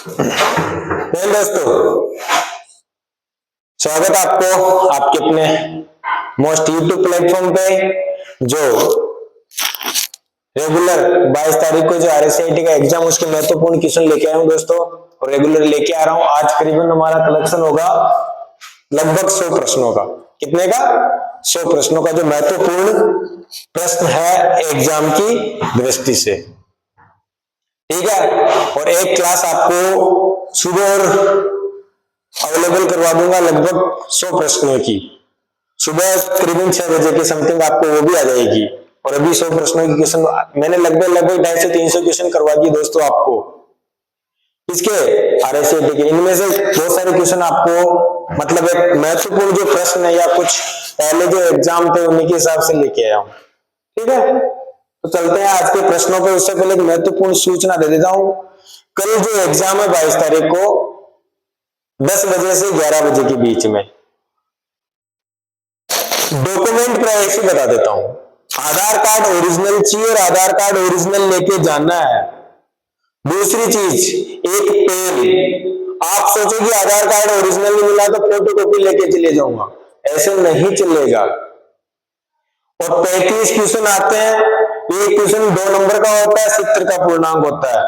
दोस्तों, स्वागत है आपको आपके अपने मोस्ट यूट्यूब प्लेटफॉर्म पे। जो रेगुलर 22 तारीख को जो RSCIT का एग्जाम, उसके महत्वपूर्ण क्वेश्चन लेके आया हूं दोस्तों, और रेगुलर लेके आ रहा हूं। आज करीबन हमारा कलेक्शन होगा लगभग 100 प्रश्नों का। कितने का? 100 प्रश्नों का, जो महत्वपूर्ण प्रश्न है एग्जाम की दृष्टि से। ठीक है, और एक क्लास आपको सुबह और अवेलेबल करवा दूंगा लगभग 100 प्रश्नों की। सुबह करीबन 6 बजे के समथिंग आपको वो भी आ जाएगी। और अभी 100 प्रश्नों की क्वेश्चन मैंने लगभग 250-300 क्वेश्चन करवा दिए दोस्तों आपको। किसके? RSCIT के। इनमें से बहुत सारे क्वेश्चन आपको मतलब एक महत्वपूर्ण जो प्रश्न है या कुछ पहले जो एग्जाम थे उन्हीं के हिसाब से लेके आया हूं। ठीक है, तो चलते हैं आज के प्रश्नों पे। उससे पहले एक महत्वपूर्ण सूचना दे देता हूं। कल जो एग्जाम है 22 तारीख को 10 बजे से 11 बजे के बीच में, डॉक्यूमेंट प्राइवेसी बता देता हूं। आधार कार्ड ओरिजिनल चाहिए और आधार कार्ड ओरिजिनल लेके जाना है। दूसरी चीज, एक पेन। आप सोचो कि आधार कार्ड ओरिजिनल नहीं मिला तो फोटोकॉपी लेके चले जाऊंगा, ऐसे नहीं चलेगा। और 35 क्वेश्चन आते हैं। एक क्वेश्चन 2 नंबर का होता है, 70 का पूर्णांक होता है।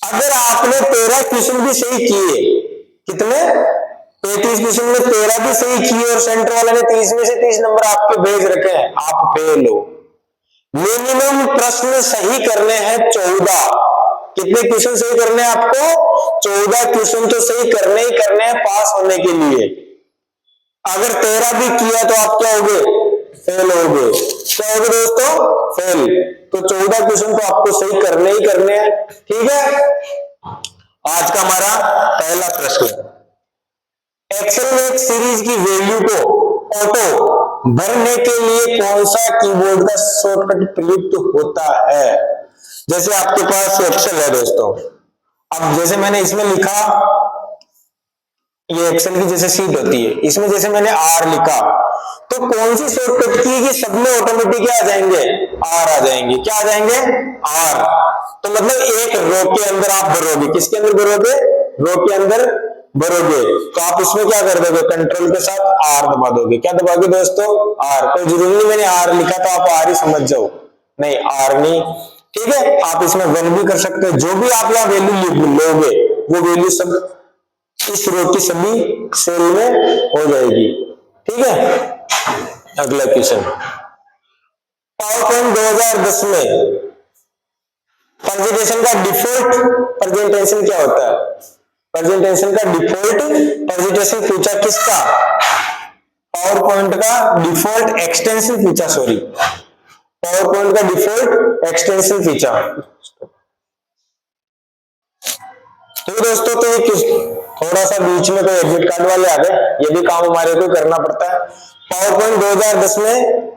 अगर आपने 13 क्वेश्चन भी सही किए, कितने? 35 क्वेश्चन में 13 भी सही किए और सेंटर वाले ने 30 में से 30 नंबर आपके भेज रखे हैं, आप फेल हो। मिनिमम प्रश्न सही करने हैं 14। कितने क्वेश्चन सही करने हैं आपको? 14 क्वेश्चन तो सही करने ही करने हैं पास होने के लिए। अगर 13 भी किया तो आप क्या होगे? फेल होगे। क्या होगे दोस्तों? फेल। तो 14 क्वेश्चन तो आपको सही करने ही करने हैं। ठीक है, आज का हमारा पहला प्रश्न, एक्सेल में एक सीरीज की वैल्यू को ऑटो भरने के लिए कौन सा कीबोर्ड का शॉर्टकट प्रयुक्त होता है? जैसे आपके पास एक्सेल है दोस्तों, अब जैसे मैंने इसमें लिखा, ये एक्सेल की जैसे सीट होती है, इसमें जैसे मैंने R लिखा, तो कौन सी शॉर्टकट की कि सब में ऑटोमेटिक क्या आ जाएंगे? R आ जाएंगे। क्या आ जाएंगे? R। तो मतलब एक रो के अंदर आप भरोगे, किसके अंदर भरोगे? रो के अंदर भरोगे, तो आप उसमें क्या कर दोगे? कंट्रोल के साथ R दबा दोगे। क्या दबाओगे दोस्तों? R। कोई जरूरी नहीं मैंने R लिखा तो आप R ही समझ जाओ, नहीं R नहीं। ठीक है, आप इसमें 1 भी कर सकते हो। जो भी आप यहाँ वैल्यू लोगे वो वैल्यू सब इस रो की सभी सेल में हो जाएगी। ठीक है, अगला क्वेश्चन, पावरपॉइंट 2010 में प्रेजेंटेशन का डिफॉल्ट प्रेजेंटेशन क्या होता है? प्रेजेंटेशन का डिफॉल्ट प्रेजेंटेशन पूछा किसका? पावरपॉइंट का डिफॉल्ट एक्सटेंशन पूछा, सॉरी, पावरपॉइंट का डिफॉल्ट एक्सटेंशन पूछा। तो दोस्तों, तो ये थोड़ा सा बीच में कोई एडमिट कार्ड वाले आ गए, ये भी काम हमारे को करना पड़ता है। पावरपॉइंट 2010 में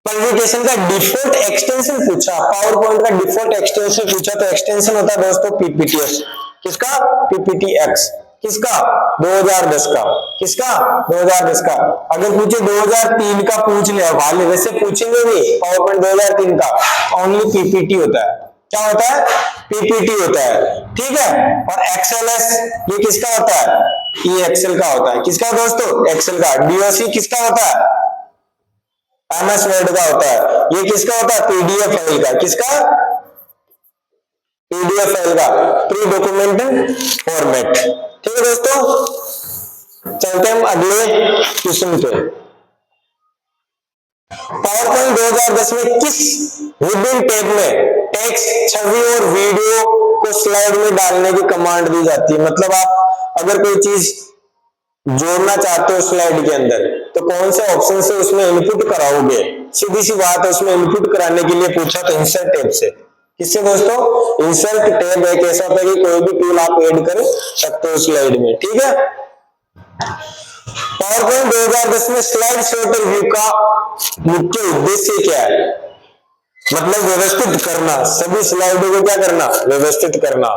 प्रेजेंटेशन का डिफॉल्ट एक्सटेंशन पूछा, पावरपॉइंट का डिफॉल्ट एक्सटेंशन पूछा, तो एक्सटेंशन होता है दोस्तों PPTX। किसका? PPTX। किसका? 2010 का। किसका? 2010 का। अगर पूछे 2003 का पूछ लिया वाले, वैसे पूछेंगे नहीं, पावरपॉइंट 2003 का ओनली PPT होता है। क्या होता है? PPT होता है। ठीक है, और XLS ये किसका होता है? ये एक्सेल का होता है। किसका दोस्तों? एक्सेल का। DOC किसका होता है? MS वर्ड का होता है। ये किसका होता है? PDF फाइल का। किसका? PDF फाइल का, प्री डॉक्यूमेंटेड फॉर्मेट। ठीक है दोस्तों, चलते हम अगले क्वेश्चन पे। पावरपॉइंट 2010 में किस विभिन्न टैब में टेक्स्ट, छवि और वीडियो को स्लाइड में डालने की कमांड दी जाती है? मतलब आप अगर कोई चीज जोड़ना चाहते हो स्लाइड के अंदर, तो कौन से ऑप्शन से उसमें इनपुट कराओगे? सीधी सी बात है, उसमें इनपुट कराने के लिए पूछा तो इंसर्ट टैब से। किससे दोस्तों? इंसर्ट टैब एक ऐसा होता है कि कोई भी टूल आप ऐड कर सकते हो स्लाइड में। ठीक है, पावरपॉइंट 2010 में स्लाइड सॉर्टर व्यू का मुख्य उद्देश्य क्या है? मतलब व्यवस्थित करना, सभी स्लाइडों को क्या करना? व्यवस्थित करना।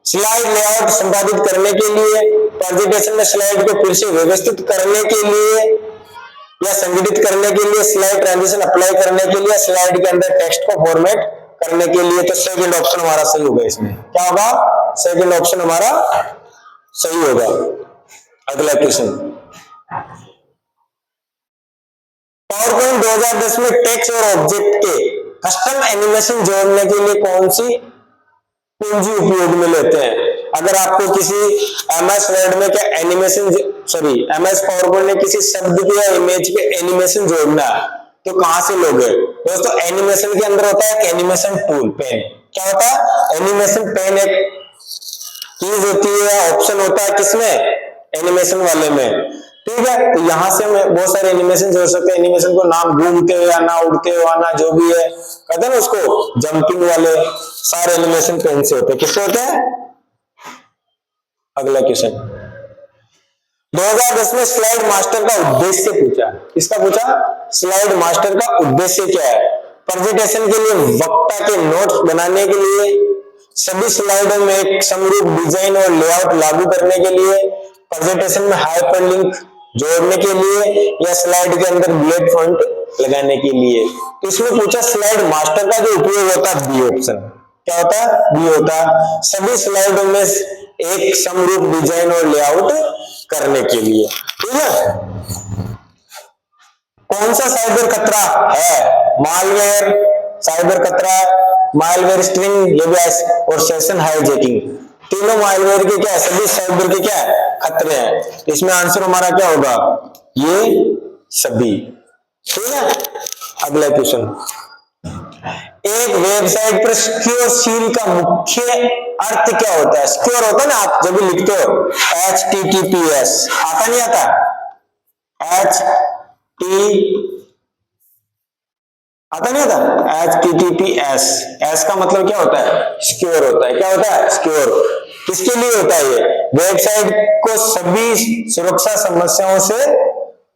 स्लाइड लेआउट संपादित करने के लिए, प्रेजेंटेशन में स्लाइड को फिर से व्यवस्थित करने के लिए या संगठित करने के लिए, स्लाइड ट्रांजिशन अप्लाई करने के लिए, स्लाइड के अंदर टेक्स्ट को फॉर्मेट करने के लिए, तो सेकंड ऑप्शन हमारा सही होगा। इसमें क्या होगा, सेकंड ऑप्शन हमारा सही होगा। अगला क्वेश्चन, पावर पॉइंट 2010 में टेक्स्ट और ऑब्जेक्ट के कस्टम एनिमेशन जोड़ने के लिए कौन सी कुंजी उपयोग में लेते हैं? अगर आपको किसी एमएस वर्ड में क्या animation, sorry MS power point में किसी शब्द के या इमेज के एनिमेशन जोड़ना है, तो कहां से लोगे दोस्तों? एनिमेशन के अंदर होता है एनिमेशन टूल, पेन। क्या होता है? एनिमेशन पेन एक चीज होती है, ऑप्शन होता है किसमें? एनिमेशन वाले में। ठीक है, तो यहां से हम बहुत सारे एनिमेशन जोड़ सकते हैं। एनिमेशन को नाम घूमते हुए आना, उड़ते हुए आना, जो भी है कहते हैं ना उसको, जंपिंग वाले सारे एनिमेशन पेन से होते हैं। किससे होते हैं? अगला क्वेश्चन, 2010 में स्लाइड मास्टर का उद्देश्य पूछा। किसका पूछा? स्लाइड मास्टर का उद्देश्य क्या है? प्रेजेंटेशन के लिए, वक्ता के नोट्स बनाने के लिए, सभी स्लाइडों में एक समरूप डिजाइन और लेआउट लागू करने के लिए, प्रेजेंटेशन में हाइपरलिंक जोड़ने के लिए, या स्लाइड के अंदर बुलेट पॉइंट लगाने के लिए। तो इसमें पूछा स्लाइड मास्टर का जो उपयोग होता है, बी ऑप्शन। क्या होता है? बी होता है सभी स्लाइडों में एक समरूप डिजाइन और लेआउट करने के लिए। ठीक है, कौन सा साइबर खतरा है? मालवेयर, साइबर खतरा, मालवेयर स्ट्रिंग, और सेशन हाईजैकिंग। तीनों मालवेयर के क्या है? सभी साइबर के क्या है? खतरे हैं। इसमें आंसर हमारा क्या होगा? ये सभी। ठीक है, अगला क्वेश्चन, एक वेबसाइट पर सिक्योर सील का मुख्य अर्थ क्या होता है? सिक्योर होता है ना, आप जब भी लिखते हो HTTPS, आता नहीं आता? आता नहीं आता? HTTPS, एस का मतलब क्या होता है? सिक्योर होता है। क्या होता है? सिक्योर। किसके लिए होता है ये? वेबसाइट को सभी सुरक्षा समस्याओं से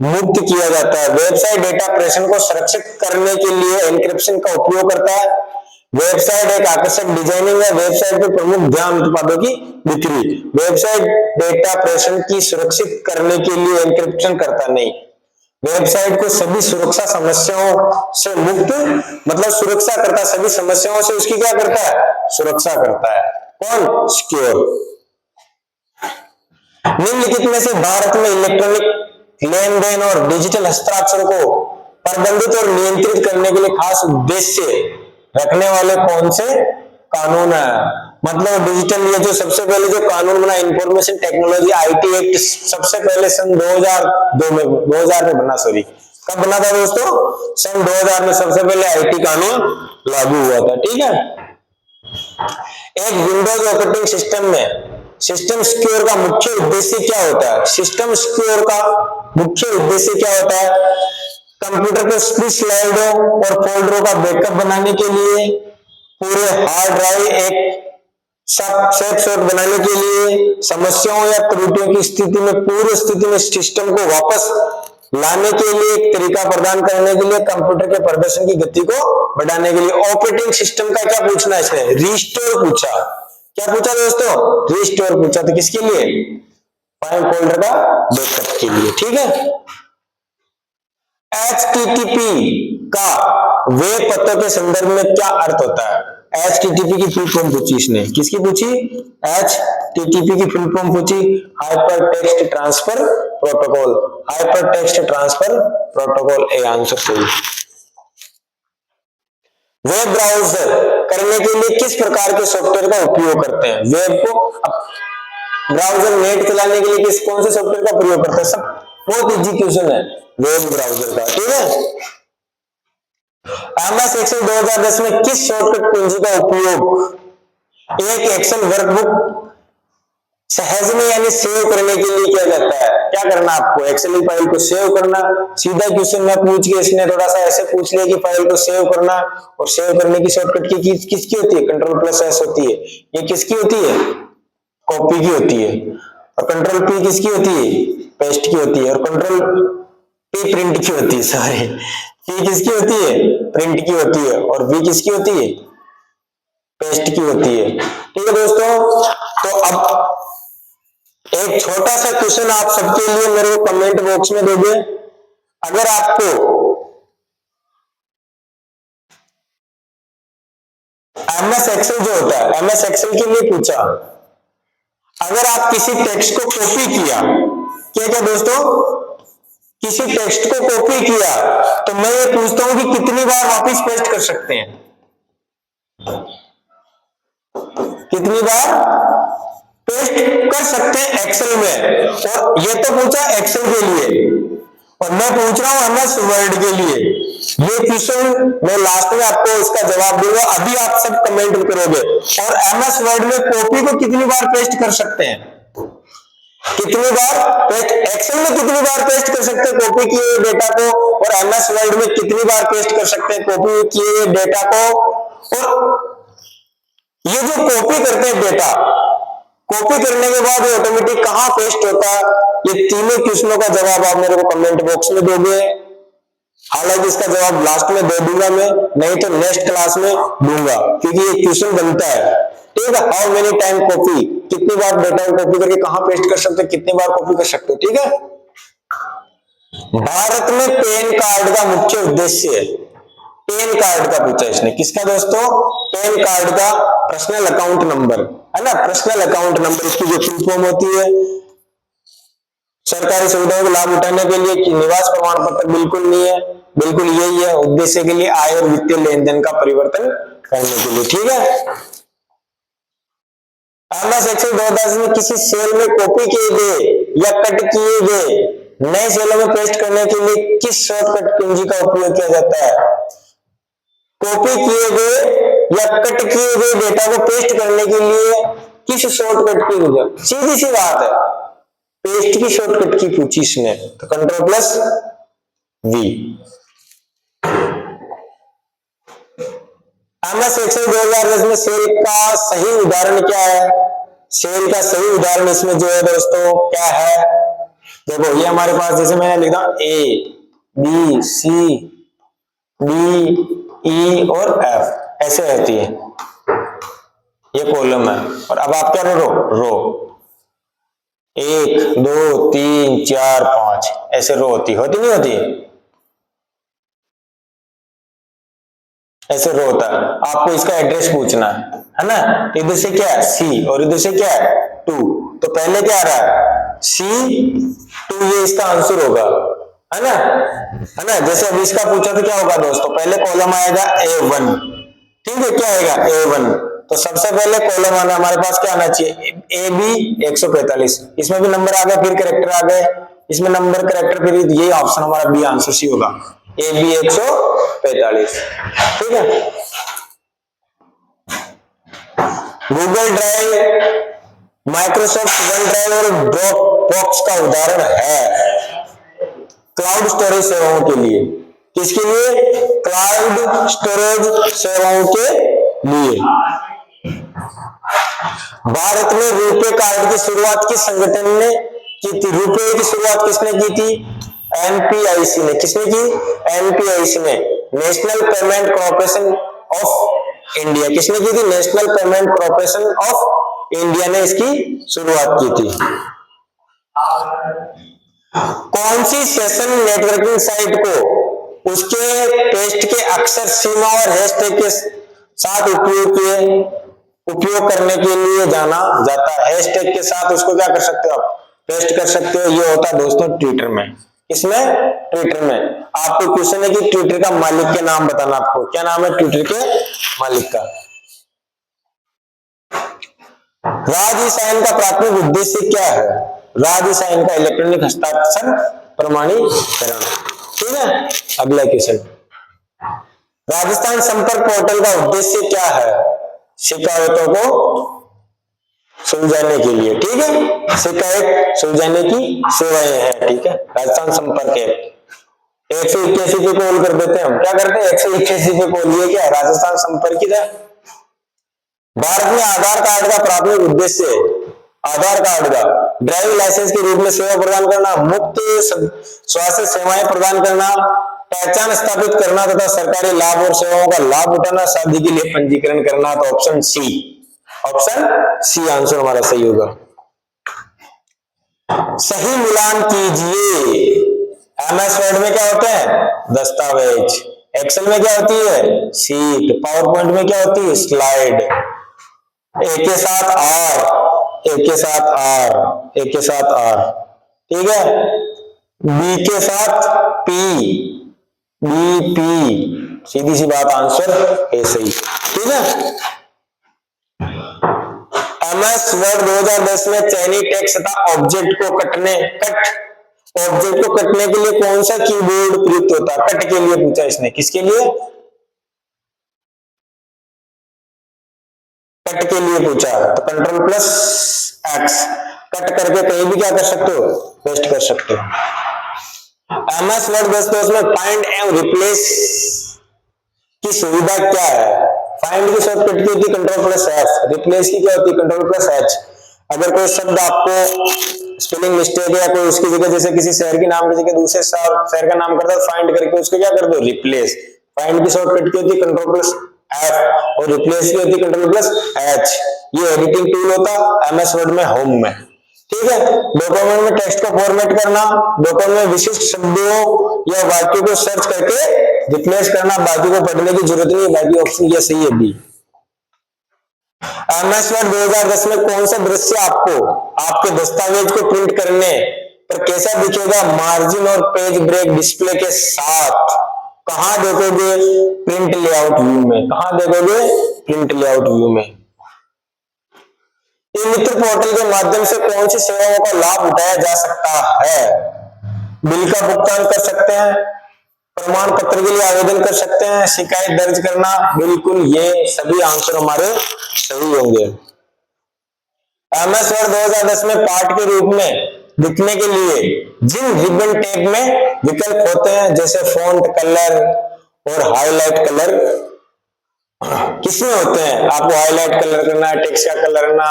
मुक्त किया जाता है। वेबसाइट डेटा प्रेषण को सुरक्षित करने के लिए एन्क्रिप्शन का उपयोग करता है। वेबसाइट एक आकर्षक डिजाइनिंग है। वेबसाइट पर प्रमुख ध्यान उत्पादों की बिक्री। वेबसाइट डेटा प्रेषण की सुरक्षित करने के लिए एन्क्रिप्शन करता नहीं। वेबसाइट को सभी सुरक्षा समस्याओं से मुक्त, मतलब सुरक्षा करता, सभी समस्याओं से उसकी क्या करता है? सुरक्षा करता है। कौन? सिक्योर। निम्नलिखित में से भारत में इलेक्ट्रॉनिक लेन देन और डिजिटल हस्ताक्षर को प्रबंधित और नियंत्रित करने के लिए खास उद्देश्य रखने वाले कौन से कानून है? मतलब डिजिटल, ये जो सबसे पहले जो कानून बना, इंफॉर्मेशन टेक्नोलॉजी आईटी एक्ट, सबसे पहले सन 2002 में, 2000 में बना, सॉरी कब बना था दोस्तों? सन 2000 में सबसे पहले आईटी कानून लागू हुआ था। ठीक है, एक विंडोज ऑपरेटिंग सिस्टम में सिस्टम सिक्योर का मुख्य उद्देश्य क्या होता है? सिस्टम सिक्योर का मुख्य उद्देश्य क्या होता है? कंप्यूटर पर सभी स्लाइडों और फोल्डरों का बैकअप बनाने के लिए, पूरे हार्ड ड्राइव एक स्नैपशॉट बनाने के लिए, समस्याओं या त्रुटियों की स्थिति में पूर्व स्थिति में सिस्टम को वापस लाने के लिए एक तरीका प्रदान करने के लिए, कंप्यूटर के प्रदर्शन की गति को बढ़ाने के लिए। ऑपरेटिंग सिस्टम का क्या पूछना है इसने? रिस्टोर पूछा। क्या पूछा दोस्तों? रिस्टोर पूछा। तो किसके लिए? फाइल फोल्डर का बैकअप के लिए। ठीक है, HTTP का वेब पतों के संदर्भ में क्या अर्थ होता है? HTTP की फुल फॉर्म पूछी इसने। किसकी पूछी? HTTP की फुल फॉर्म पूछी, hyper text transfer protocol. Hyper text transfer protocol A answer सही। वेब ब्राउजर करने के लिए किस प्रकार के सॉफ्टवेयर का उपयोग करते हैं? वेब को ब्राउजर नेट चलाने के लिए कौन से सॉफ्टवेयर का प्रयोग करते हैं? सब बहुत इजी क्वेश्चन है वेब ब्राउजर का। ठीक है, MS एक्सेल 2010 में किस शॉर्टकट कुंजी का उपयोग एक एक्सेल वर्कबुक सहज में यानी सेव करने के लिए किया जाता है? क्या करना आपको? एक्सेल फाइल को सेव करना। सीधा क्वेश्चन में पूछ के इसने थोड़ा सा ऐसे पूछ लिया कि फाइल को सेव करना, और सेव करने की शॉर्टकट की किसकी होती है? Ctrl+S होती है। ये किसकी होती है? कॉपी की होती है। और Ctrl+P किसकी होती है? पेस्ट की होती है। और Ctrl+P प्रिंट की होती है। सॉरी, P किसकी होती है? प्रिंट की होती है। और V किसकी होती है? पेस्ट की होती है। ठीक है दोस्तों, तो अब एक छोटा सा क्वेश्चन आप सबके लिए मेरे को कमेंट बॉक्स में दोगे। अगर आपको एमएस एक्सेल जो होता है, एमएस एक्सेल के लिए पूछा, अगर आप किसी टेक्स्ट को कॉपी किया, क्या क्या दोस्तों, किसी टेक्स्ट को कॉपी किया, तो मैं ये पूछता हूं कि कितनी बार वापस पेस्ट कर सकते हैं, कितनी बार पेस्ट कर सकते हैं एक्सेल में। और ये तो पूछा एक्सेल के लिए, और मैं पूछ रहा हूं एमएस वर्ड के लिए। ये क्वेश्चन मैं लास्ट में आपको इसका जवाब दूंगा, अभी आप सब कमेंट करोगे। और एमएस वर्ड में कॉपी को कितनी बार पेस्ट कर सकते हैं, कितनी बार पेस्ट, एक्सेल में कितनी बार पेस्ट कर सकते हैं कॉपी किए हुए डेटा को, और एमएस वर्ड में कितनी बार पेस्ट कर सकते हैं कॉपी किए हुए डेटा को। और ये जो कॉपी करते हैं डेटा, कॉपी करने के बाद ऑटोमेटिक कहां पेस्ट होता है, ये तीनों क्वेश्चनों का जवाब आप मेरे को कमेंट बॉक्स में दोगे। हालांकि इसका जवाब लास्ट में दे दूंगा मैं, नहीं तो नेक्स्ट क्लास में दूंगा, क्योंकि ये क्वेश्चन बनता है। ठीक है, हाउ मेनी टाइम कॉपी, कितनी बार डेटा को कॉपी करके कहां पेस्ट कर सकते हो, कितनी बार कॉपी कर सकते हो। ठीक है, भारत में पैन कार्ड का मुख्य उद्देश्य, पैन कार्ड का पूछा इसने, किसका दोस्तों, पैन कार्ड का पर्सनल अकाउंट नंबर है ना, पर्सनल अकाउंट नंबर, इसकी जो फुल फॉर्म होती है, सरकारी सुविधाओं का लाभ उठाने के लिए, कि निवास प्रमाण पत्र बिल्कुल नहीं है, बिल्कुल यही है, उद्देश्य के लिए आय और वित्तीय लेन देन का परिवर्तन करने के लिए। ठीक है, एमएस एक्सेल 2010 में किसी सेल में कॉपी किए गए या कट किए गए नए सेलों में पेस्ट करने के लिए किस शॉर्टकट कुंजी का उपयोग किया जाता है। कॉपी किए गए या कट किए गए डेटा को पेस्ट करने के लिए किस शॉर्टकट की जरूरत, सीधी सी बात है, पेस्ट की शॉर्टकट की पूछी इसने, तो control plus V. MS Excel 2010 में सेल का सही उदाहरण क्या है, सेल का सही उदाहरण इसमें जो है दोस्तों क्या है, देखो ये हमारे पास, जैसे मैंने लिखा A B C D E और एफ ऐसे रहती है, ये कॉलम है, और अब आप क्या रो 1 2 3 4 5 ऐसे रो होती नहीं होती, ऐसे रो होता है। आपको इसका एड्रेस पूछना है ना, इधर से क्या है सी और इधर से क्या है 2, तो पहले क्या आ रहा है C2, ये इसका आंसर होगा, है ना। जैसे अभी इसका पूछा तो क्या होगा दोस्तों, पहले कॉलम आएगा A1, ठीक है, क्या आएगा A1, तो सबसे पहले कॉलम आना हमारे पास क्या आना चाहिए AB 145, इसमें भी नंबर आ गए, फिर कैरेक्टर आ गए, इसमें नंबर कैरेक्टर, फिर यही ऑप्शन हमारा बी आंसर सी होगा, AB 145। ठीक है, Google drive, Microsoft one drive और ड्रॉपबॉक्स का उदाहरण है क्लाउड स्टोरेज सेवाओं के लिए, किसके लिए, क्लाउड स्टोरेज सेवाओं के लिए। भारत में रुपे कार्ड की शुरुआत किस संगठन ने की थी, रुपए की शुरुआत किसने की थी, एनपीआईसी ने, किसने की, एनपीआईसी ने, national payment corporation of India, किसने की थी, national payment corporation of India ने इसकी शुरुआत की थी। कौन सी सेशन नेटवर्किंग साइट को उसके टेस्ट के अक्षर सीमा और हैशटैग के साथ उपयोग करने के लिए जाना जाता है, हैशटैग के साथ उसको क्या कर सकते हो आप, पेस्ट कर सकते हो। ये होता है दोस्तों ट्विटर में, इसमें ट्विटर में आपको क्वेश्चन है कि ट्विटर का मालिक के नाम बताना, आपको क्या नाम है ट्विटर के मालिक का। राज साइन का प्राथमिक उद्देश्य क्या है, राज साइन का इलेक्ट्रॉनिक हस्ताक्षर प्रमाणीकरण। ठीक है, अगला क्वेश्चन, राजस्थान संपर्क पोर्टल का उद्देश्य क्या है, शिकायतों को सुलझाने के लिए। ठीक है, शिकायत सुलझाने की सेवाएं हैं। ठीक है, राजस्थान संपर्क एक्ट 181 पे कॉल कर देते हैं हम, क्या करते हैं 181 पे कॉल, ये क्या राजस्थान संपर्क की है। भारत में आधार कार्ड का प्राथमिक उद्देश्य, आधार कार्ड का ड्राइविंग लाइसेंस के रूप में सेवा प्रदान करना, मुफ्त स्वास्थ्य सेवाएं प्रदान करना, पहचान स्थापित करना तथा सरकारी लाभ और सेवाओं का लाभ उठाना, शादी के लिए पंजीकरण करना। तो ऑप्शन सी आंसर हमारा सही होगा। सही मिलान कीजिए, एमएस वर्ड में क्या होते हैं दस्तावेज, एक्सेल में क्या होती है, सीट। पावर पॉइंट में क्या होती है, स्लाइड। एक के साथ आर, एक के साथ आर, एक के साथ आर, ठीक है। बी के साथ पी, बी पी, सीधी सी बात, आंसर ए सही, ठीक है। एमएस वर्ड 2010 में चयनित टेक्स्ट तथा ऑब्जेक्ट को ऑब्जेक्ट को कटने के लिए कौन सा कीबोर्ड प्रयुक्त होता है? कट के लिए पूछा इसने, किसके लिए, कट के लिए पूछा, तो कंट्रोल प्लस एक्स, कट करके कहीं भी क्या कर सकते हो, पेस्ट कर सकते हो। एमएस वर्ड 10 में फाइंड एंड रिप्लेस की सुविधा क्या है? फाइंड की शॉर्टकट की होती है कंट्रोल प्लस एफ, रिप्लेस की क्या होती है, कंट्रोल प्लस एच। अगर कोई शब्द आपको स्पेलिंग मिस्टेक या कोई उसकी जगह, जैसे किसी शहर की नाम की जगह दूसरे शहर का नाम करता है, फाइंड करके उसको क्या कर दो, रिप्लेस। फाइंड की शॉर्टकट की होती है कंट्रोल प्लस एफ और रिप्लेस की होती है कंट्रोल प्लस एच। ये एडिटिंग टूल होता है एमएस वर्ड में, होम में, ठीक है। डॉक्यूमेंट में टेक्स्ट को फॉर्मेट करना, डॉक्यूमेंट में विशिष्ट शब्दों या वाक्यों को सर्च करके रिप्लेस करना, बाकी को पढ़ने की जरूरत नहीं, बाकी ऑप्शन ये सही है बी। एमएस वर्ड 2010 में कौन सा दृश्य आपको आपके दस्तावेज को प्रिंट करने पर कैसा दिखेगा? मार्जिन और पेज ब्रेक डिस्प्ले के साथ। कहां देखोगे? प्रिंट लेआउट व्यू में। कहां देखोगे? प्रिंट लेआउट व्यू में। ई मित्र पोर्टल के माध्यम से कौन सी सेवाओं का लाभ उठाया जा सकता है? बिल का भुगतान कर सकते हैं, प्रमाण पत्र के लिए आवेदन कर सकते हैं, शिकायत दर्ज करना, बिल्कुल ये सभी आंसर हमारे सही होंगे। एमएस वर्ड 2010 में पाठ के रूप में दिखने के लिए जिन रिबन टैब में विकल्प होते हैं, जैसे फॉन्ट कलर और हाईलाइट कलर, किसमें होते हैं? आपको हाईलाइट कलर करना, टेक्स्ट का कलर करना,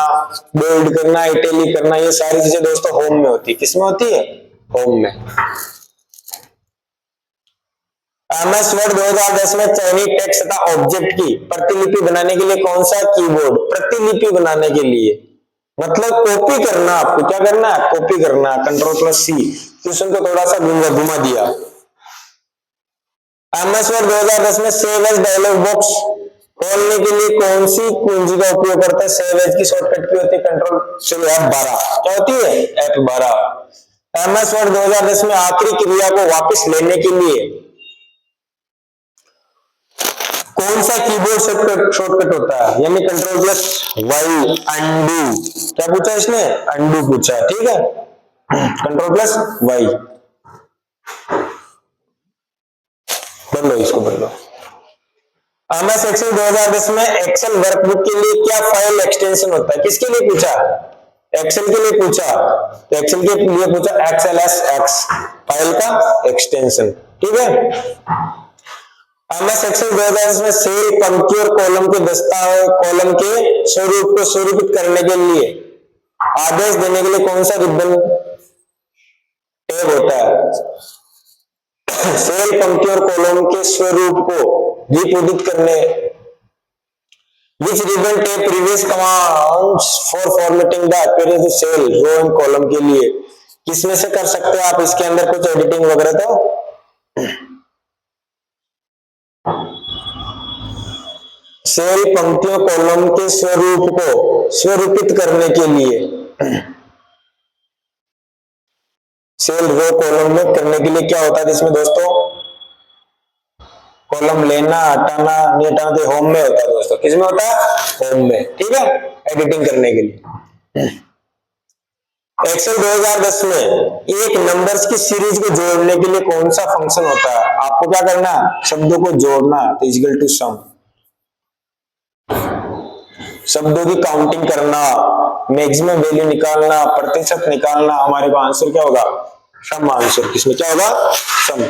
बोल्ड करना, इटैलिक करना, ये सारी चीजें दोस्तों होम में होती है। किसमें होती है? होम में। एमएस वर्ड 2010 में चयनित टेक्स्ट तथा ऑब्जेक्ट की प्रतिलिपि बनाने के लिए कौन सा कीबोर्ड? प्रतिलिपि बनाने के लिए मतलब कॉपी करना, आपको क्या करना है? कॉपी करना, कंट्रोल प्लस सी। क्वेश्चन को थोड़ा सा घुमा दिया। एमएस वर्ड 2010 में सेव एज डायलॉग बॉक्स खोलने के लिए कौन सी कुंजी का उपयोग करते हैं? सेव एज की शॉर्टकट की होती है कंट्रोल F12। क्या होती है? F12। एमएस वर्ड 2010 में आखिरी क्रिया को वापस लेने के लिए कौन सा कीबोर्ड शॉर्टकट होता है? यानी कंट्रोल प्लस वाई, अंडू। क्या पूछा इसने? अंडू पूछा, ठीक है। Control plus Y. बदलो इसको, बदलो। एमएस एक्सेल 2010 में एक्सेल वर्कबुक के लिए क्या फाइल एक्सटेंशन होता है? किसके लिए पूछा? एक्सेल के लिए पूछा। तो एक्सेल के लिए पूछा XLSX फाइल का एक्सटेंशन, ठीक है। एमएस एक्सेल 2010 में सेल, पंक्ति और कॉलम के दस्तावेज कॉलम के स्वरूप को स्वरूपित करने के लिए आदेश देने के लिए कौन सा रिबन टैब होता है? सेल, पंक्ति और कॉलम के स्वरूप को रिपोर्टित करने which ribbon tab previous commands for formatting the appearance of cell, row and column के लिए किसमें से कर सकते हैं आप इसके अंदर कुछ एडिटिंग वगैरह? तो सेल, पंक्तियों, कॉलम के स्वरूप को स्वरूपित करने के लिए, सेल, रो, कॉलम में करने के लिए क्या होता है इसमें दोस्तों? कॉलम लेना, हटाना, नहीं हटाना, तो होम में होता है दोस्तों। किसमें होता है? होम में, ठीक है, एडिटिंग करने के लिए। एक्सेल 2010 में एक नंबर्स की सीरीज को जोड़ने के लिए कौन सा फंक्शन होता है? आपको क्या करना है? शब्दों को जोड़ना, तो इक्वल टू सम। शब्दों की काउंटिंग करना, मैक्सिमम वैल्यू निकालना, प्रतिशत निकालना, हमारे को आंसर क्या होगा? सम आंसर। किसमें क्या होगा? सम।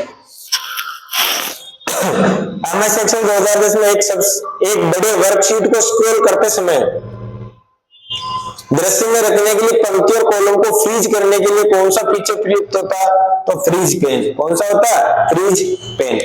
एमएस एक्सेल 2010 में एक बड़े वर्कशीट को स्क्रॉल करते समय दृश्य में रखने के लिए पंक्ति और कॉलम को फ्रीज करने के लिए कौन सा फीचर प्रयुक्त होता है? तो फ्रीज पेन। कौन सा होता है? Freeze pane.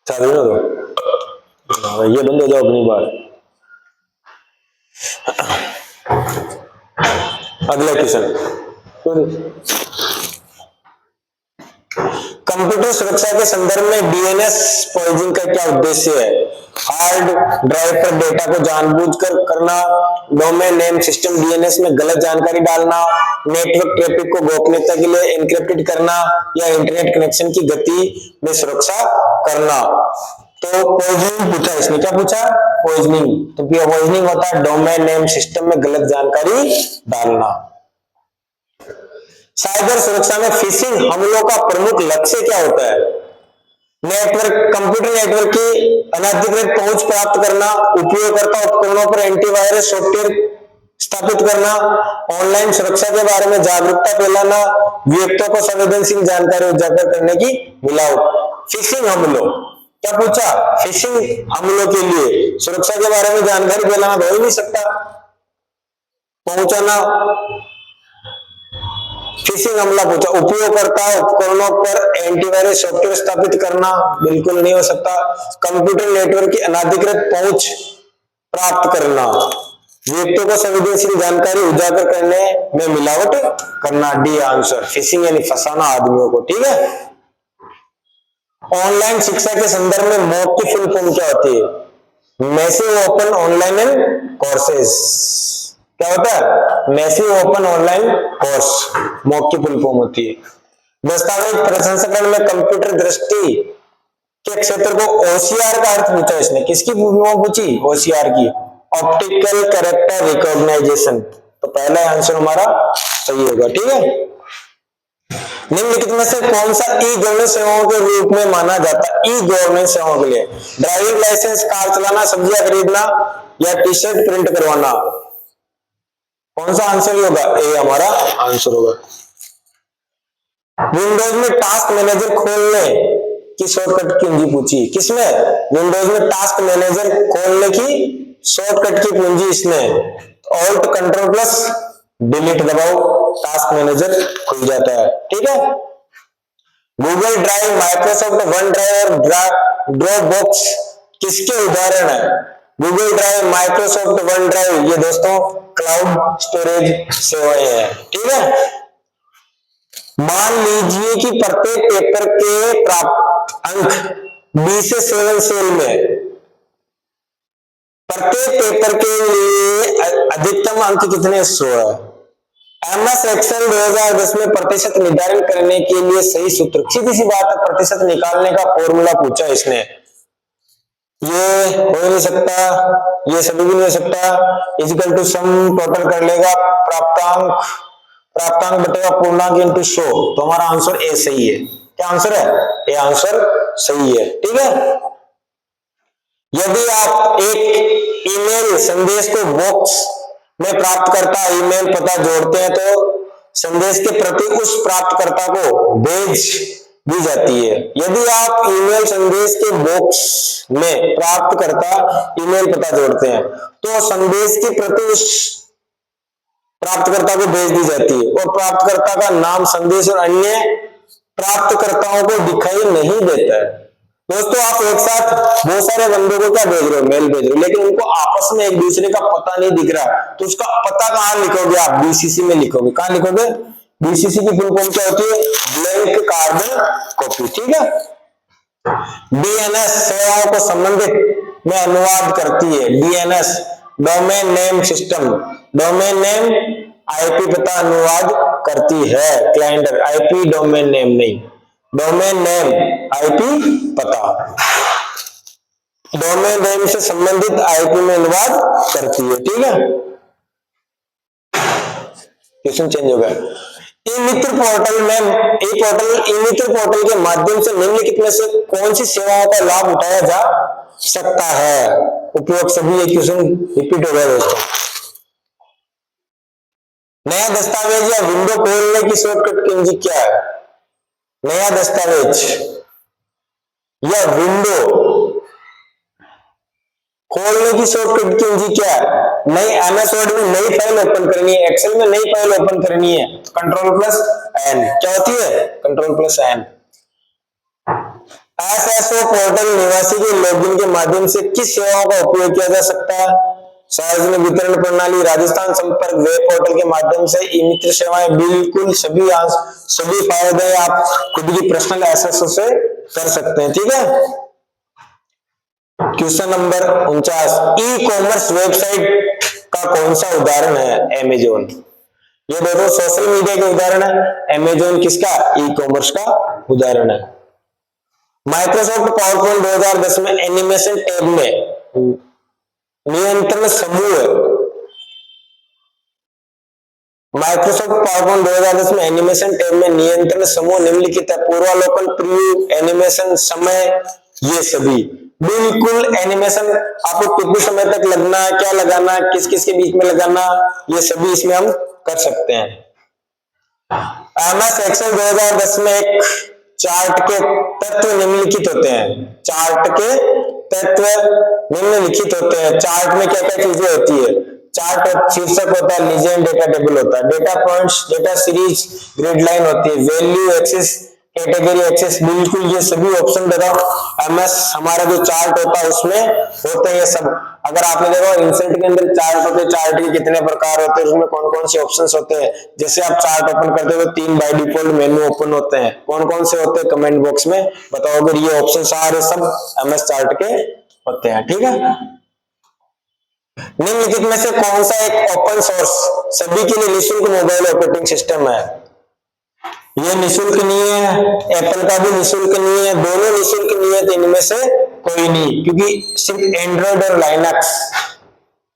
चालू ना दो भाई ये बंद हो जाओ अपनी बार। अगला क्वेश्चन, कंप्यूटर सुरक्षा के संदर्भ में डीएनएस पॉइजनिंग का क्या उद्देश्य है? हार्ड ड्राइव पर डेटा को जानबूझकर करना, डोमेन नेम सिस्टम डीएनएस में गलत जानकारी डालना, नेटवर्क ट्रैफिक को गोपनीयता के लिए एन्क्रिप्टेड करना, या इंटरनेट कनेक्शन की गति में सुरक्षा करना। तो पॉइजनिंग पूछा इसने, क्या पूछा? पॉइजनिंग। तो पॉइजनिंग होता है डोमेन नेम सिस्टम में गलत जानकारी डालना। साइबर सुरक्षा में फिशिंग हमलों का प्रमुख लक्ष्य क्या होता है? कंप्यूटर नेटवर्क की अनधिकृत पहुंच प्राप्त करना, उपयोगकर्ता उपकरणों पर एंटीवायरस सॉफ्टवेयर स्थापित करना, ऑनलाइन सुरक्षा के बारे में जागरूकता फैलाना, व्यक्तियों को संवेदनशील जानकारी उजागर करने की मिलावट। फिशिंग हमलों, क्या पूछा? फिशिंग हमलों के लिए सुरक्षा के बारे में जानकारी फैलाना तो हो ही नहीं सकता, पहुंचाना। फिशिंग हमला पूछा, उपयोगकर्ता उपकरणों पर एंटीवायरस सॉफ्टवेयर स्थापित करना, बिल्कुल नहीं हो सकता। कंप्यूटर नेटवर्क की अनधिकृत पहुंच प्राप्त करना, व्यक्तियों को संवेदनशील जानकारी उजागर करने में मिलावट करना, डी आंसर। फिशिंग यानी फंसाना आदमियों को, ठीक है। ऑनलाइन शिक्षा के संदर्भ में मॉक की फुल फॉर्म क्या होती है? Massive open online courses. क्या होता है? Massive open online course, mock की फुल फॉर्म होती है। दस्तावेज प्रसंस्करण में कंप्यूटर दृष्टि के क्षेत्र को ओसीआर का अर्थ पूछा इसने। किसकी पूछी? ओसीआर की, ऑप्टिकल कैरेक्टर रिकॉग्नाइजेशन। तो पहला आंसर हमारा सही होगा, ठीक है। निम्नलिखित में से कौन सा ई गवर्नेंस सेवाओं के रूप में माना जाता है? ई गवर्नेंस सेवाओं के लिए ड्राइविंग लाइसेंस, कार चलाना, सब्जियां खरीदना, या टी शर्ट प्रिंट करवाना। कौन सा आंसर होगा? ए हमारा आंसर होगा। विंडोज में टास्क मैनेजर खोलने की शॉर्टकट की कुंजी पूछी। किसमें? विंडोज में टास्क मैनेजर खोलने की शॉर्टकट की कुंजी इसने ऑल्ट कंट्रोल प्लस डिलीट दबाओ, टास्क मैनेजर खुल जाता है, ठीक है। Google drive, Microsoft one drive और ड्रॉप बॉक्स किसके उदाहरण है? Google drive, Microsoft one drive, ये दोस्तों क्लाउड स्टोरेज सेवाएं हैं, ठीक है। मान लीजिए कि प्रत्येक पेपर के प्राप्त अंक बी से 7 सेल में, प्रत्येक पेपर के लिए अधिकतम अंक कितने? 100 है। एमएस एक्सेल 2010 में प्रतिशत निर्धारण करने के लिए सही सूत्र, सीधी सी बात है, प्रतिशत निकालने का फॉर्मूला पूछा इसने। ये हो नहीं सकता, ये सभी भी नहीं हो सकता। इक्वल टू सम टोटल कर लेगा प्राप्तांक बटेगा पूर्णांक इंटू 100। तो हमारा आंसर ए सही है। क्या आंसर है? ए आंसर सही है, ठीक है। यदि आप एक ईमेल संदेश को बॉक्स में प्राप्तकर्ता ईमेल पता जोड़ते हैं तो संदेश के प्रति उस प्राप्तकर्ता को भेज दी जाती है। यदि आप ईमेल संदेश के बॉक्स में प्राप्तकर्ता ईमेल पता जोड़ते हैं तो संदेश के प्रति उस प्राप्तकर्ता को भेज दी जाती है और प्राप्तकर्ता का नाम, संदेश और अन्य प्राप्तकर्ताओं को दिखाई नहीं देता है। दोस्तों, आप एक साथ बहुत सारे बंदों को क्या भेज रहे हो? मेल भेज रहे हो, लेकिन उनको आपस में एक दूसरे का पता नहीं दिख रहा, तो उसका पता कहां लिखोगे? आप बीसीसी में लिखोगे। कहां लिखोगे? बीसीसी की फुल फॉर्म क्या होती है? ब्लैंक कार्बन कॉपी, ठीक है। डीएनएस सेवाओं को संबंधित में अनुवाद करती है। DNS domain name system, domain name IP पता अनुवाद करती है। क्लाइंट आईपी, डोमेन नेम नहीं, डोमेन नेम आईपी पता, डोमेन नेम से संबंधित आईपी में अनुवाद करती है, ठीक है। क्वेश्चन चेंज हो गया। ई मित्र पोर्टल में ई मित्र पोर्टल के माध्यम से निम्नलिखित में से कौन सी सेवाओं का लाभ उठाया जा सकता है? उपयोग सभी, एक क्वेश्चन रिपीट हो गया दोस्तों। नया दस्तावेज या विंडो खोलने की शॉर्टकट कुंजी क्या है? नया दस्तावेज या विंडो खोलने की शॉर्टकट कुंजी क्या है? नई एमएस वर्ड में नई फाइल ओपन करनी है, एक्सेल में नई फाइल ओपन करनी है, कंट्रोल प्लस एन। क्या होती है? Control plus N. SSO portal निवासी के लॉगिन के माध्यम से किस सेवाओं का उपयोग किया जा सकता है? सार्वजनिक वितरण प्रणाली, राजस्थान संपर्क, वेब पोर्टल के माध्यम से, ई मित्र सेवाएं। बिल्कुल सभी फायदे आप खुद की पर्सनल एसएसओ से कर सकते हैं। ठीक है। Question number 49, e commerce website का कौन सा उदाहरण है? अमेजोन। ये दोनों सोशल मीडिया के उदाहरण है। अमेजोन किसका? ई कॉमर्स का उदाहरण है। माइक्रोसॉफ्ट पावरपॉइंट 2010 में एनिमेशन टैब में नियंत्रण समूह, माइक्रोसॉफ्ट पावरपॉइंट 2010 में एनिमेशन टैब में नियंत्रण समूह निम्नलिखित है: पूर्वावलोकन, प्रीव्यू, एनिमेशन, समय, ये सभी। बिल्कुल एनिमेशन आपको कितने समय तक लगना है, क्या लगाना, किस किस के बीच में लगाना, ये सभी इसमें हम कर सकते हैं। एमएस एक्सेल 2010 में एक चार्ट के तत्व निम्नलिखित होते हैं। चार्ट के तत्व निम्नलिखित होते हैं। चार्ट में क्या क्या चीजें होती है? चार्ट शीर्षक होता है, लीजेंड, डेटा टेबल होता है, data points, data series, grid line होती है, वैल्यू एक्सेस, कैटेगरी एक्सेस। बिल्कुल ये सभी ऑप्शन बताओ एमएस हमारा जो चार्ट होता है उसमें होते हैं ये सब। अगर आपने देखा इंसर्ट के अंदर चार्ट होते हैं, चार्ट के कितने प्रकार होते हैं, उसमें कौन कौन से ऑप्शंस होते हैं। जैसे आप चार्ट ओपन करते हो तो 3 बाय डिफॉल्ट मेन्यू ओपन होते हैं। कौन कौन से होते हैं कमेंट बॉक्स में बताओ। अगर ये ऑप्शन सारे सब एमएस चार्ट के होते हैं। ठीक है। निम्नलिखित में से कौन सा एक ओपन सोर्स सभी के लिए निःशुल्क मोबाइल ऑपरेटिंग सिस्टम है? ये निःशुल्क नहीं है, एप्पल का भी निःशुल्क नहीं है, दोनों निःशुल्क नहीं है, तो इनमें से कोई नहीं, क्योंकि सिर्फ एंड्रॉइड और लाइनक्स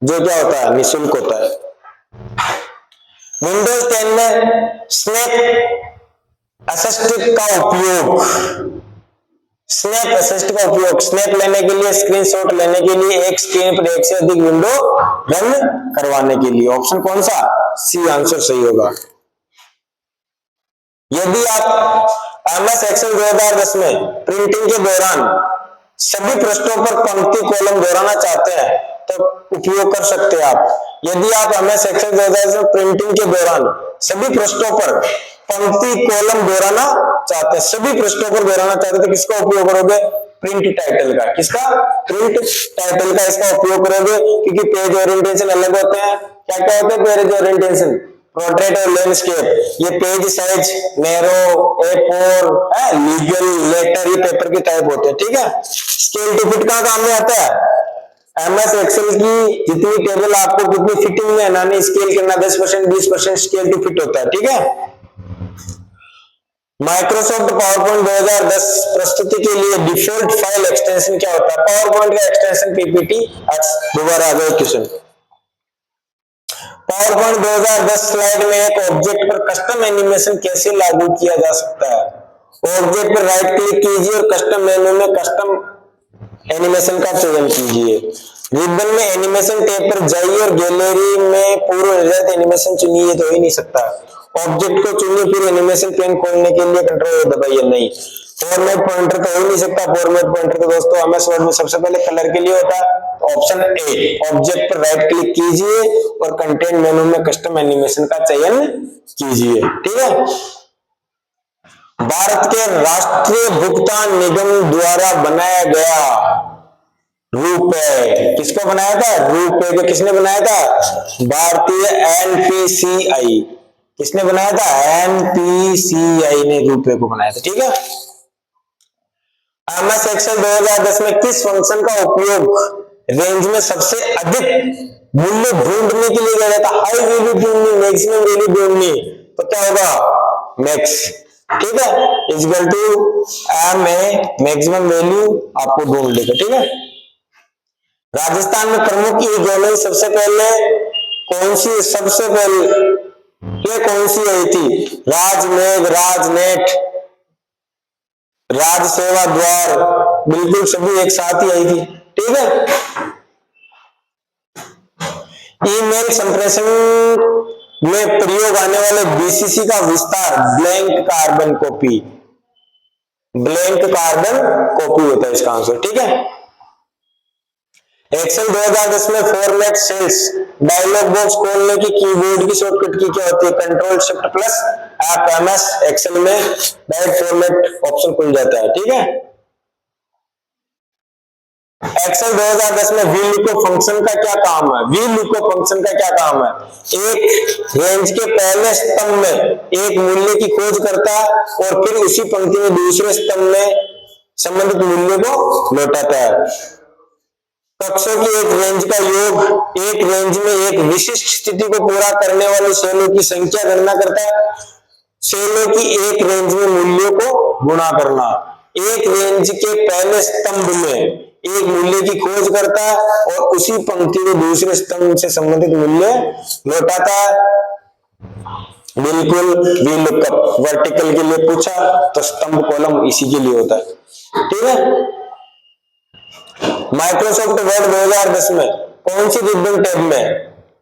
जो क्या होता है निःशुल्क होता है। विंडोज 10 में स्नैप असिस्ट का उपयोग, स्नैप असिस्ट का उपयोग स्नैप लेने के लिए, स्क्रीनशॉट लेने के लिए, एक स्क्रीन पर एक से अधिक विंडो रन करवाने के लिए। ऑप्शन कौन सा? सी आंसर सही होगा। यदि आप एमएस एक्सेल 2010 में प्रिंटिंग के दौरान सभी पृष्ठों पर पंक्ति कॉलम दोहराना चाहते हैं तो उपयोग कर सकते हैं आप। यदि आप एमएस एक्सेल 2010 में प्रिंटिंग के दौरान सभी पृष्ठों पर पंक्ति कॉलम दोहराना चाहते हैं, सभी पृष्ठों पर दोहराना चाहते हैं तो किसका उपयोग करोगे? प्रिंट टाइटल का। किसका? प्रिंट टाइटल का इसका उपयोग करोगे, क्योंकि पेज ओरिएंटेशन अलग होते हैं। क्या क्या होते हैं पेज ओरिएंटेशन? पोर्ट्रेट और लैंडस्केप। ये page size, narrow, A4, legal, letter, ये पेपर के टाइप होते हैं। ठीक है। स्केल टू फिट कहाँ काम में आता है? एमएस एक्सेल की जितनी टेबल आपको कितनी फिटिंग में है ना, स्केल करना 10%, 20% स्केल टू फिट होता है। ठीक है। माइक्रोसॉफ्ट पावरपॉइंट 2010 प्रस्तुति के लिए डिफॉल्ट फाइल एक्सटेंशन क्या होता है? पावरपॉइंट का एक्सटेंशन पीपीटी। दोबारा आ गया क्वेश्चन। पावरपॉइंट 2010 स्लाइड में एक ऑब्जेक्ट पर कस्टम एनिमेशन कैसे लागू किया जा सकता है? ऑब्जेक्ट पर राइट क्लिक कीजिए और कस्टम मेनू में कस्टम एनिमेशन का चयन कीजिए। रिबन में एनिमेशन टैब पर जाइए और गैलरी में पूर्व निर्धारित एनिमेशन चुनिए, तो हो ही नहीं सकता। ऑब्जेक्ट को चुनिए, फिर एनिमेशन पेन खोलने के लिए कंट्रोल दबाइए। नहीं, फॉर्मेट पॉइंटर तो हो ही नहीं सकता। फॉर्मेट पॉइंटर तो दोस्तों एमएस वर्ड में सबसे पहले कलर के लिए होता है। ऑप्शन ए, ऑब्जेक्ट पर राइट क्लिक कीजिए और कंटेंट मेनू में कस्टम एनिमेशन का चयन कीजिए। ठीक है। भारत के राष्ट्रीय भुगतान निगम द्वारा बनाया गया रुपए, किसको बनाया था? रुपए को किसने बनाया था? भारतीय एनपीसीआई। किसने बनाया था? एनपीसीआई ने रुपए को बनाया था। ठीक है। एमएस एक्सेल 2010 में किस फंक्शन का उपयोग रेंज में सबसे अधिक मूल्य ढूंढने के लिए किया जाता है? हाई वैल्यू ढूंढनी, मैक्सिमम वैल्यू ढूंढनी, तो क्या होगा? मैक्स। ठीक है। Equal to M A maximum value आपको ढूंढ लेगा। ठीक है। राजस्थान में प्रमुख ई गवर्नेंस सबसे पहले कौन सी, सबसे पहले ये कौन सी आई थी? राजमेघ, राजनेट, राज सेवा द्वार, बिल्कुल सभी एक साथ ही आई थी। ठीक है। ईमेल संप्रेषण में प्रयोग आने वाले बीसीसी का विस्तार blank carbon copy, blank carbon copy होता है इसका आंसर। ठीक है। एक्सेल 2010 में फॉर्मेट सेल्स डायलॉग बॉक्स खोलने की कीबोर्ड की शॉर्टकट की क्या होती है? Control shift plus. आप एमएस एक्सेल में डायरेक्ट फॉर्मेट ऑप्शन खुल जाता है। ठीक है। एक्सेल 2010 में VLOOKUP फंक्शन का क्या काम है? VLOOKUP फंक्शन का क्या काम है? एक रेंज के पहले स्तंभ में एक मूल्य की खोज करता है और फिर उसी पंक्ति में दूसरे स्तंभ में संबंधित मूल्य को लौटाता है। कक्षों की एक रेंज का योग एक रेंज में एक विशिष्ट स्थिति को पूरा करने वाली सेलों की संख्या गणना करता है। सेलों की एक रेंज में मूल्यों को गुणा करना। एक रेंज के पहले स्तंभ में एक मूल्य की खोज करता है और उसी पंक्ति में दूसरे स्तंभ से संबंधित मूल्य लौटाता है। बिल्कुल VLOOKUP वर्टिकल के लिए पूछा तो स्तंभ कॉलम इसी के लिए होता है। ठीक है। माइक्रोसॉफ्ट वर्ड 2010 में कौन सी रिबन टैब में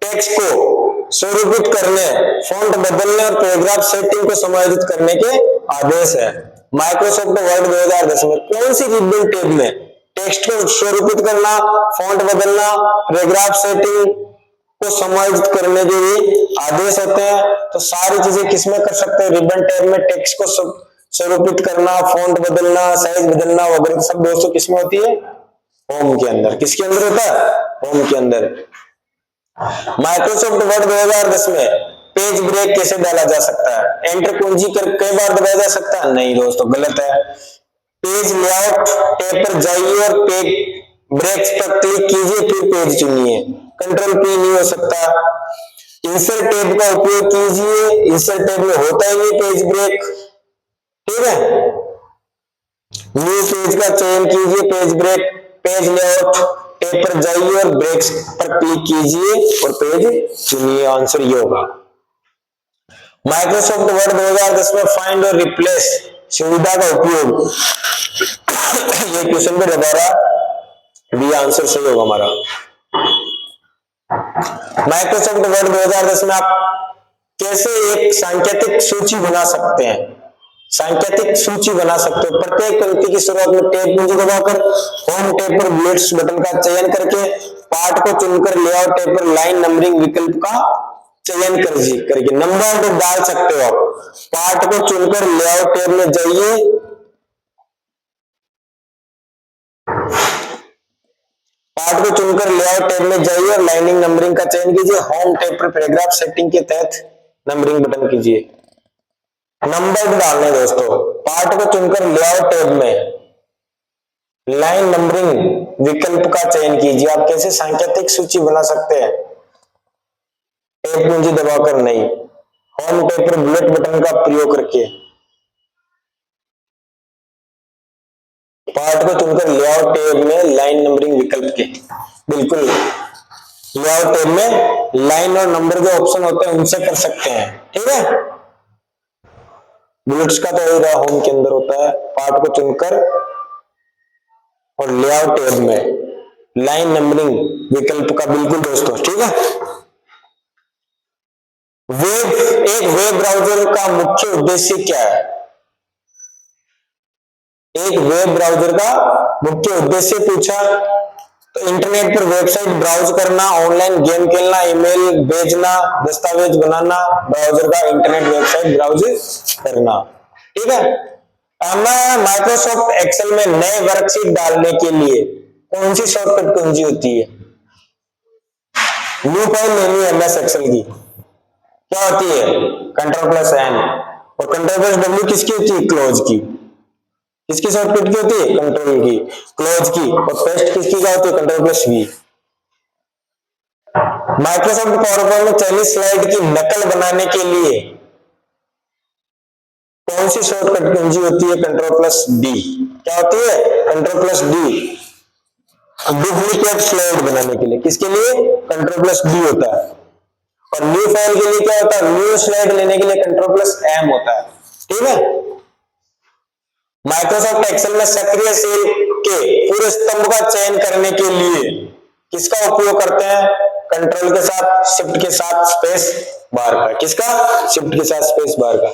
टेक्स्ट को स्वरूपित करने, फॉन्ट बदलने और पैराग्राफ सेटिंग को समायोजित करने के आदेश है? माइक्रोसॉफ्ट वर्ड 2010 में कौन सी रिबन टैब में टेक्स्ट को स्वरूपित करना, फॉन्ट बदलना, पैराग्राफ सेटिंग को समायोजित करने के लिए आदेश होते हैं? तो सारी चीजें किसमें कर सकते हैं? रिबन टैब में टेक्स्ट को स्वरूपित करना, फॉन्ट बदलना, साइज बदलना वगैरह सब दोस्तों किसमें होती है? होम के अंदर। किसके अंदर होता है? होम के अंदर। माइक्रोसॉफ्ट वर्ड 2010 में पेज ब्रेक कैसे डाला जा सकता है? एंटर कुंजी कर कई बार दबाया जा सकता है? नहीं दोस्तों, गलत है। पेज लेआउट टैब पर जाइए और पेज ब्रेक्स पर क्लिक कीजिए, फिर पेज चुनिए। कंट्रोल P नहीं हो सकता। इंसर्ट टैब का उपयोग कीजिए, इंसर्ट टैब में होता ही नहीं पेज ब्रेक। ठीक है। न्यू पेज का चयन कीजिए, page break, page layout tab पर जाइए और ब्रेक्स पर क्लिक कीजिए और पेज चुनिए। आंसर ये होगा। माइक्रोसॉफ्ट वर्ड 2010 में फाइंड और रिप्लेस सुविधा का उपयोग ये क्वेश्चन में दोबारा बी आंसर सही होगा हमारा। माइक्रोसॉफ्ट वर्ड 2010 में आप कैसे एक सांकेतिक सूची बना सकते हैं? सांकेतिक सूची बना सकते हो। प्रत्येक पंक्ति की शुरुआत में टैब कुंजी दबाकर होम टैब पर बुलेट्स बटन का चयन करके पार्ट को चुनकर लेआउट टैब पर लाइन नंबरिंग विकल्प का चयन करके नंबर तो डाल सकते हो आप। पार्ट को चुनकर लेआउट टैब में जाइए, पार्ट को चुनकर लेआउट टैब में जाइए और लाइनिंग नंबरिंग का चयन कीजिए। होम टैब पर पैराग्राफ सेटिंग के तहत नंबरिंग बटन कीजिए। नंबर डालने दोस्तों। पार्ट को चुनकर लेआउट टैब में लाइन नंबरिंग विकल्प का चयन कीजिए। आप कैसे सांकेतिक सूची बना सकते हैं? टैब कुंजी दबाकर नहीं, होम टैब पर बुलेट बटन का प्रयोग करके। पार्ट को चुनकर लेआउट टैब में लाइन नंबरिंग विकल्प के, बिल्कुल लेआउट टैब में लाइन और नंबर के ऑप्शन होते हैं उनसे कर सकते हैं। ठीक है। बुलेट्स का तो वही होम के अंदर होता है। पार्ट को चुनकर और लेआउट टैब में लाइन नंबरिंग विकल्प का, बिल्कुल दोस्तों। ठीक है। एक वेब ब्राउज़र का मुख्य उद्देश्य क्या है? एक वेब ब्राउज़र का मुख्य उद्देश्य पूछा तो इंटरनेट पर वेबसाइट ब्राउज करना, ऑनलाइन गेम खेलना, ईमेल भेजना, दस्तावेज बनाना, ब्राउज़र का इंटरनेट वेबसाइट ब्राउज करना। ठीक है। हमें माइक्रोसॉफ्ट एक्सेल में नए वर्कशीट डालने के लिए कौन सी शॉर्टकट कुंजी होती है? न्यू फाइल लेनी है MS एक्सेल की, क्या होती है? Ctrl+N। और Ctrl+W किसकी होती है? क्लोज की। किसकी शॉर्टकट की होती है? कंट्रोल की। क्लोज की। और पेस्ट किसकी क्या होती है? Ctrl+V। माइक्रोसॉफ्ट पावर पॉइंट में चयनित स्लाइड की नकल बनाने के लिए कौन सी शॉर्टकट कुंजी होती है? Ctrl+D। क्या होती है? Ctrl+D। डुप्लीकेट स्लाइड बनाने के लिए किसके लिए? Ctrl+D होता है। और न्यू फाइल के लिए क्या होता है? न्यू स्लाइड लेने के लिए Ctrl+M होता है। ठीक है। माइक्रोसॉफ्ट एक्सेल में सक्रिय सेल के पूरे स्तंभ का चयन करने के लिए किसका उपयोग करते हैं? कंट्रोल के साथ, शिफ्ट के साथ, स्पेस बार का। किसका? शिफ्ट के साथ स्पेस बार का।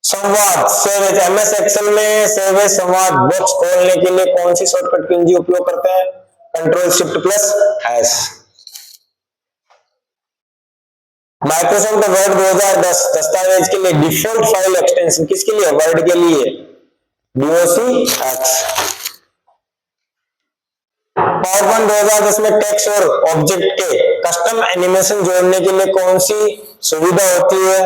संवाद सेव एज, MS एक्सेल में सेव एज संवाद बॉक्स खोलने के लिए कौन सी शॉर्टकट कुंजी उपयोग करते हैं? Ctrl+Shift+S। माइक्रोसॉफ्ट वर्ड 2010 दस्तावेज के लिए डिफॉल्ट फाइल एक्सटेंशन किसके लिए? वर्ड के लिए DOCX। पावर पॉइंट 2010 में टेक्स्ट और ऑब्जेक्ट के कस्टम एनिमेशन जोड़ने के लिए कौन सी सुविधा होती है?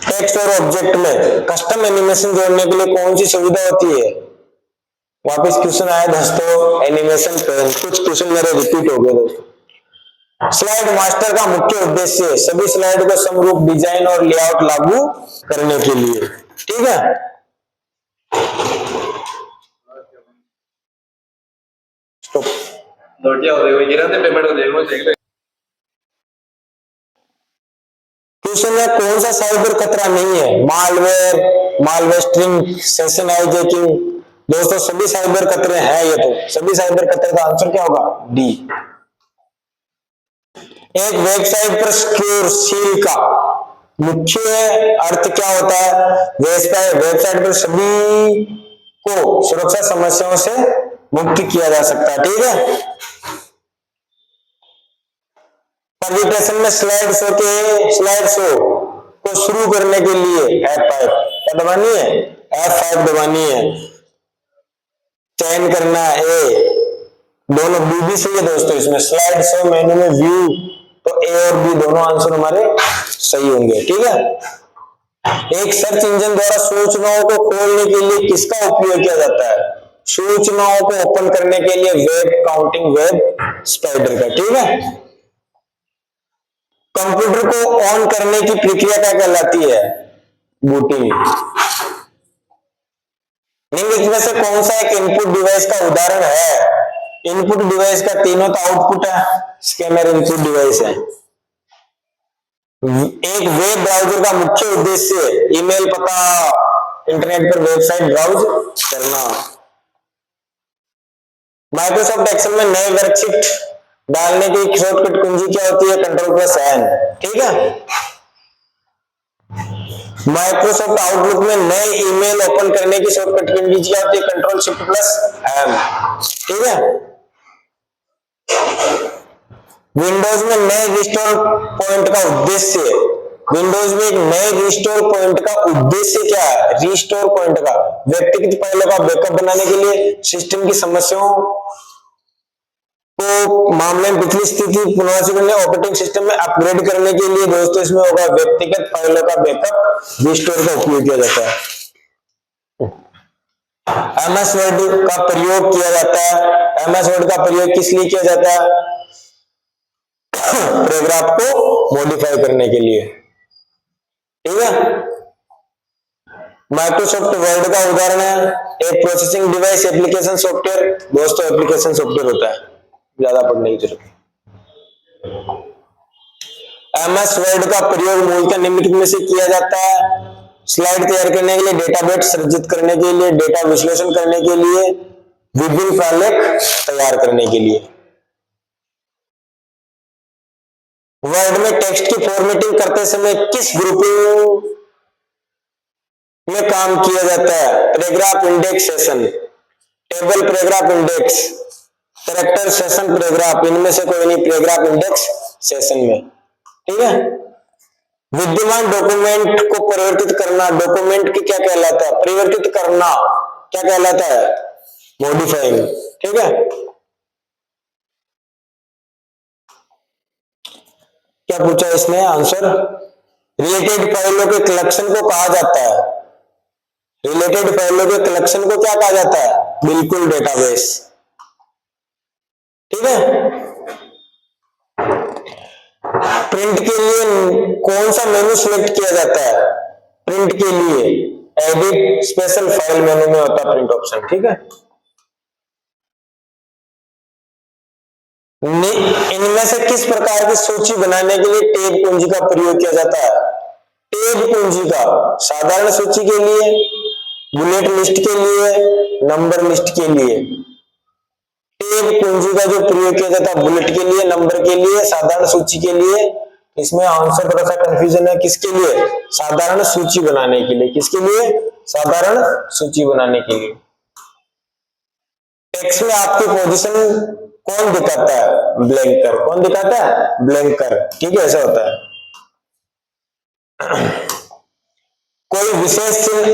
टेक्स्ट और ऑब्जेक्ट में कस्टम एनिमेशन जोड़ने के लिए कौन सी सुविधा होती है? वापस क्वेश्चन आया दोस्तों, एनिमेशन पैन। कुछ क्वेश्चन मेरे रिपीट हो गए दोस्तों। स्लाइड मास्टर का मुख्य उद्देश्य सभी स्लाइड को समरूप डिजाइन और लेआउट लागू करने के लिए। ठीक है, क्वेश्चन है कौन सा साइबर खतरा नहीं है? Malware, malvertising, session hijacking. दोस्तों सभी साइबर खतरे हैं, ये तो सभी साइबर खतरे का आंसर क्या होगा? डी। एक वेबसाइट पर सिक्योर सील का मुख्य अर्थ क्या होता है? वेबसाइट पर सभी को सुरक्षा समस्याओं से मुक्त किया जा सकता है। ठीक है, प्रेजेंटेशन में स्लाइड शो को शुरू करने के लिए F5 क्या दबानी है? F5 दबानी है। चयन करना है दोनों बी भी सही है दोस्तों। इसमें स्लाइड शो मेन्यू में व्यू, तो ए और बी दोनों आंसर हमारे सही होंगे। ठीक है, एक सर्च इंजन द्वारा सूचनाओं को खोलने के लिए किसका उपयोग किया जाता है? सूचनाओं को ओपन करने के लिए वेब काउंटिंग वेब स्पाइडर का। ठीक है, कंप्यूटर को ऑन करने की प्रक्रिया क्या कहलाती है? बूटिंग। निम्नलिखित में से कौन सा एक इनपुट डिवाइस का उदाहरण है? इनपुट डिवाइस का तीनों तो आउटपुट है, स्कैनर इनपुट डिवाइस है। एक वेब ब्राउजर का मुख्य उद्देश्य ईमेल पता, इंटरनेट पर वेबसाइट ब्राउज करना। माइक्रोसॉफ्ट एक्सेल में नए वर्कशीट डालने की शॉर्टकट कुंजी क्या होती है? Ctrl+N। ठीक है, माइक्रोसॉफ्ट आउटलुक में नए ईमेल ओपन करने की शॉर्टकट कुंजी क्या होती है? Ctrl+Shift+M। ठीक है, विंडोज में नए रिस्टोर पॉइंट का उद्देश्य, विंडोज में एक नए रिस्टोर पॉइंट का उद्देश्य क्या है? रिस्टोर पॉइंट का व्यक्तिगत फाइलों का बैकअप बनाने के लिए, सिस्टम की समस्याओं को मामले में पिछली स्थिति पुनर्वासी करने, ऑपरेटिंग सिस्टम में अपग्रेड करने के लिए। दोस्तों इसमें होगा व्यक्तिगत फाइलों का बैकअप रिस्टोर का उपयोग किया जाता है। MS वर्ड का प्रयोग किया जाता है। MS वर्ड का प्रयोग किस लिए किया जाता है? पैराग्राफ को मॉडिफाई करने के लिए। ठीक है, माइक्रोसॉफ्ट वर्ड का उदाहरण है एक प्रोसेसिंग डिवाइस, एप्लीकेशन सॉफ्टवेयर। दोस्तों एप्लीकेशन सॉफ्टवेयर होता है, ज्यादा पढ़ने की जरूरत नहीं। MS वर्ड का प्रयोग मूलतः निम्नलिखित में से किया जाता है? स्लाइड तैयार करने के लिए, डेटाबेस सृजित करने के लिए, डेटा विश्लेषण करने के लिए, विभिन्न प्रलेख तैयार करने के लिए। वर्ड में टेक्स्ट की फॉर्मेटिंग करते समय किस ग्रुपिंग में काम किया जाता है? Paragraph index session, table paragraph index, character session paragraph. इनमें से कोई नहीं, पैराग्राफ इंडेक्स सेशन में। ठीक है, विद्यमान डॉक्यूमेंट को परिवर्तित करना, डॉक्यूमेंट की क्या कहलाता है? परिवर्तित करना क्या कहलाता है? मॉडिफाइंग। ठीक है, क्या पूछा इसने आंसर? रिलेटेड फाइलों के कलेक्शन को कहा जाता है, रिलेटेड फाइलों के कलेक्शन को क्या कहा जाता है? बिल्कुल, डेटाबेस। ठीक है, प्रिंट के लिए कौन सा मेनू सिलेक्ट किया जाता है? प्रिंट के लिए एडिट स्पेशल फाइल मेनू में होता है प्रिंट ऑप्शन। ठीक है, इनमें से किस प्रकार की सूची बनाने के लिए टैब कुंजी का प्रयोग किया जाता है? टैब कुंजी का साधारण सूची के लिए, बुलेट लिस्ट के लिए, नंबर लिस्ट के लिए। टैब कुंजी का जो प्रयोग किया जाता है बुलेट के लिए, नंबर के लिए, साधारण सूची के लिए। इसमें आंसर थोड़ा सा कंफ्यूजन है, किसके लिए? साधारण सूची बनाने के लिए। किसके लिए? साधारण सूची बनाने के लिए। टेक्स्ट में आपकी पोजीशन कौन दिखाता है? ब्लैंकर। कौन दिखाता है? ब्लैंकर। ठीक है, ऐसा होता है। कोई विशेष चिन्ह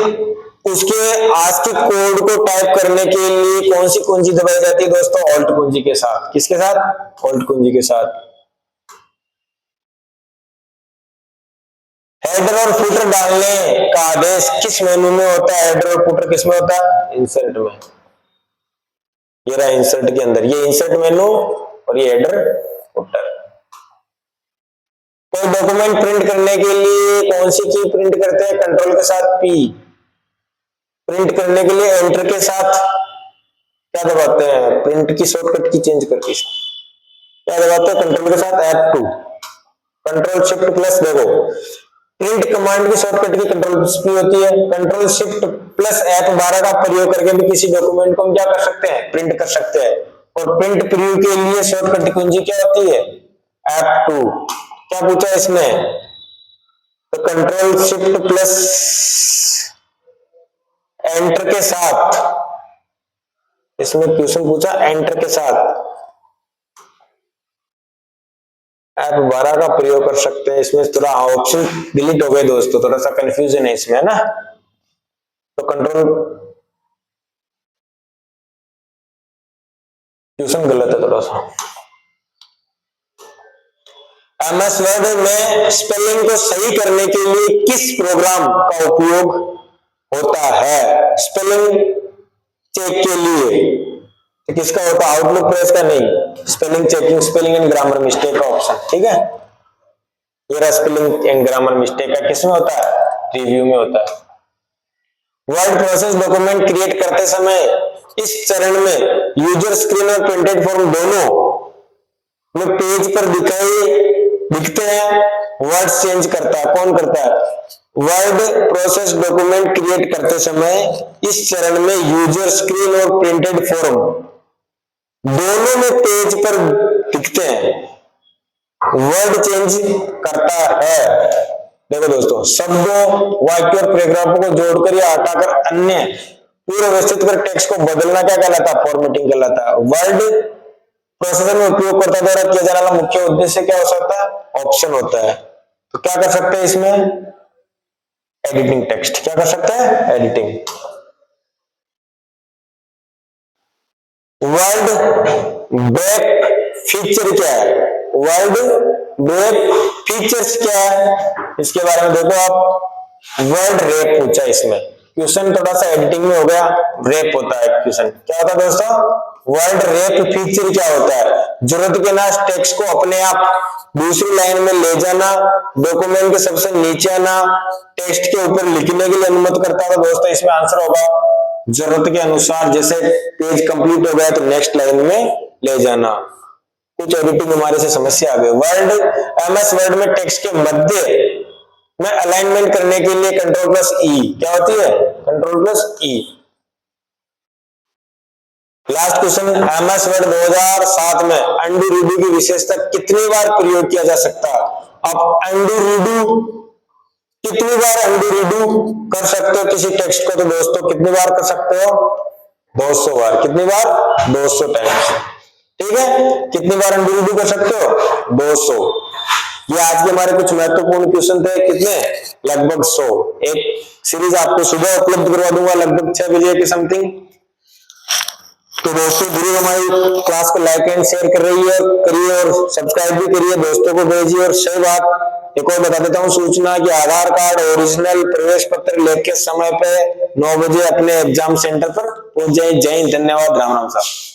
उसके आज के कोड को टाइप करने के लिए कौन सी कुंजी दबाई जाती है दोस्तों? ऑल्ट कुंजी के साथ। किसके साथ? ऑल्ट कुंजी के साथ। हेडर और फुटर डालने का आदेश किस मेनू में होता है? हेडर और फुटर किस में होता है? इंसर्ट में। ये रहा इंसर्ट के अंदर, ये इंसर्ट मेनू और ये हेडर फुटर। कोई डॉक्यूमेंट प्रिंट करने के लिए कौन सी की प्रिंट करते हैं? कंट्रोल के साथ पी। प्रिंट करने के लिए एंटर के साथ क्या दबाते हैं? प्रिंट की शॉर्टकट की चेंज करके क्या दबाते हैं? कंट्रोल के साथ F2। कंट्रोल शिफ्ट प्लस, देखो प्रिंट कमांड की शॉर्टकट की कंट्रोल पी होती है। कंट्रोल शिफ्ट प्लस F12 का प्रयोग करके भी किसी डॉक्यूमेंट को हम क्या कर सकते हैं? प्रिंट कर सकते हैं। और प्रिंट प्रीव्यू के लिए शॉर्टकट कुंजी क्या होती है? F2। क्या पूछा इसमें? तो कंट्रोल शिफ्ट प्लस एंटर के साथ, इसमें क्वेश्चन पूछा एंटर के साथ F12 का प्रयोग कर सकते हैं। इसमें थोड़ा ऑप्शन डिलीट हो गए दोस्तों, थोड़ा सा कंफ्यूजन है इसमें, है ना। तो कंट्रोल क्वेश्चन गलत है थोड़ा सा। एमएस वर्ड में स्पेलिंग को सही करने के लिए किस प्रोग्राम का उपयोग होता है? स्पेलिंग चेक के लिए तो किसका होता है? आउटलुक प्रेस का नहीं, spelling checking, spelling and grammar mistake का ऑप्शन, ठीक है। ये रहा स्पेलिंग एंड ग्रामर मिस्टेक का किसमें होता है? रिव्यू में होता है। वर्ड प्रोसेस डॉक्यूमेंट क्रिएट करते समय इस चरण में यूजर स्क्रीन और प्रिंटेड फॉर्म दोनों में पेज पर दिखते हैं, वर्ड चेंज करता है। कौन करता है? वर्ड प्रोसेस डॉक्यूमेंट क्रिएट करते समय इस चरण में यूजर स्क्रीन और प्रिंटेड फॉर्म दोनों में पेज पर दिखते हैं, वर्ड चेंज करता है। देखो दोस्तों, शब्दों, वाक्य और पैराग्राफों को जोड़कर या हटाकर अन्य पूर्व व्यवस्थित कर टेक्स्ट को बदलना क्या कहलाता है? फॉर्मेटिंग कहलाता है। वर्ड प्रोसेसर में उपयोगकर्ता द्वारा किया जाने वाला मुख्य उद्देश्य क्या हो सकता है? ऑप्शन होता है। तो क्या कर सकते हैं इसमें? Editing text. क्या कर सकते हैं? एडिटिंग। वर्ड बैक फीचर क्या है? वर्ड बैक फीचर्स क्या है? इसके बारे में देखो आप। वर्ड रैप पूछा इसमें क्वेश्चन, थोड़ा सा एडिटिंग में हो गया, रैप होता है क्वेश्चन। क्या होता है दोस्तों? वर्ड रैप फीचर क्या होता है? जरूरत के ना टेक्स्ट को अपने आप दूसरी लाइन में ले जाना, डॉक्यूमेंट के सबसे नीचे आना, टेक्स्ट के ऊपर लिखने के लिए अनुमति करता है। दोस्तों इसमें आंसर होगा जरूरत के अनुसार, जैसे पेज कंप्लीट हो गया तो नेक्स्ट लाइन में ले जाना। कुछ एडिटिंग हमारे से समस्या आ गई। वर्ड एमएस वर्ड में टेक्स्ट के मध्य में अलाइनमेंट करने के लिए कंट्रोल प्लस ई क्या होती है? कंट्रोल प्लस ई। लास्ट क्वेश्चन, एमएस वर्ड 2007 में अंडू रीडू की विशेषता कितनी बार प्रयोग किया जा सकता है? अब अंडू रीडू कितनी बार अंडू रीडू कर सकते हो किसी टेक्स्ट को? तो दोस्तों कितनी बार कर सकते हो? 200 बार। कितनी बार? 200 टाइम्स, ठीक है। कितनी बार अंडू रीडू कर सकते हो? 200। ये आज के हमारे कुछ महत्वपूर्ण क्वेश्चन थे। कितने? लगभग 100। एक सीरीज आपको सुबह उपलब्ध करवा दूंगा लगभग 6 बजे के समथिंग। तो दोस्तों गुरु हमारी क्लास को लाइक एंड शेयर कर रही है, करिए और सब्सक्राइब भी करिए, दोस्तों को भेजिए। और सही बात एक और बता देता हूँ सूचना कि आधार कार्ड ओरिजिनल प्रवेश पत्र लेके समय पे 9 बजे अपने एग्जाम सेंटर पर पहुंच जाए। जय हिंद, धन्यवाद, राम राम साहब।